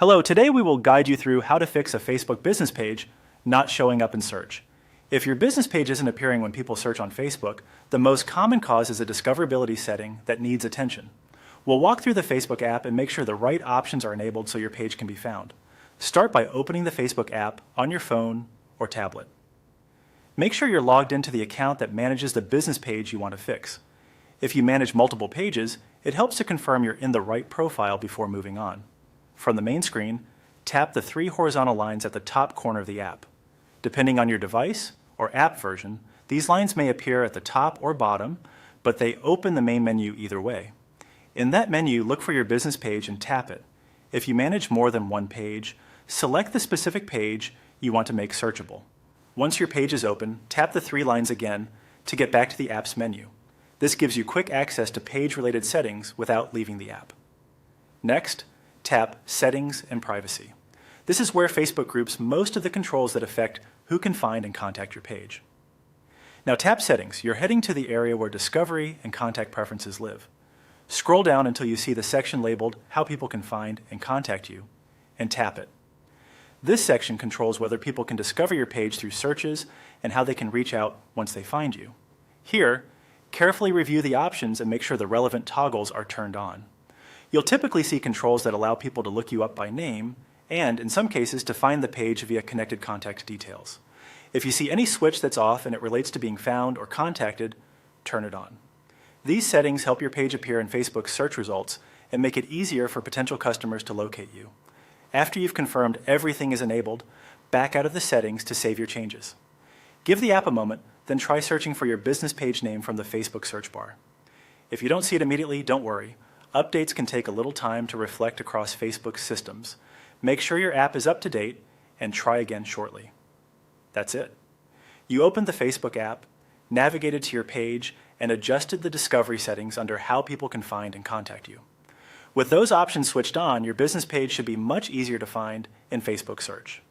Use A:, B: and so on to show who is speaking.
A: Hello, today we will guide you through how to fix a Facebook business page not showing up in search. If your business page isn't appearing when people search on Facebook, the most common cause is a discoverability setting that needs attention. We'll walk through the Facebook app and make sure the right options are enabled so your page can be found. Start by opening the Facebook app on your phone or tablet. Make sure you're logged into the account that manages the business page you want to fix. If you manage multiple pages, it helps to confirm you're in the right profile before moving on. From the main screen, tap the three horizontal lines at the top corner of the app. Depending on your device or app version, these lines may appear at the top or bottom, but they open the main menu either way. In that menu, look for your business page and tap it. If you manage more than one page, select the specific page you want to make searchable. Once your page is open, tap the three lines again to get back to the app's menu. This gives you quick access to page-related settings without leaving the app. Next, tap Settings and Privacy. This is where Facebook groups most of the controls that affect who can find and contact your page. Now tap Settings. You're heading to the area where Discovery and Contact Preferences live. Scroll down until you see the section labeled How People Can Find and Contact You, and tap it. This section controls whether people can discover your page through searches and how they can reach out once they find you. Here, carefully review the options and make sure the relevant toggles are turned on. You'll typically see controls that allow people to look you up by name and, in some cases, to find the page via connected contact details. If you see any switch that's off and it relates to being found or contacted, turn it on. These settings help your page appear in Facebook's search results and make it easier for potential customers to locate you. After you've confirmed everything is enabled, back out of the settings to save your changes. Give the app a moment, then try searching for your business page name from the Facebook search bar. If you don't see it immediately, don't worry. Updates can take a little time to reflect across Facebook's systems. Make sure your app is up to date and try again shortly. That's it. You opened the Facebook app, navigated to your page, and adjusted the discovery settings under how people can find and contact you. With those options switched on, your business page should be much easier to find in Facebook search.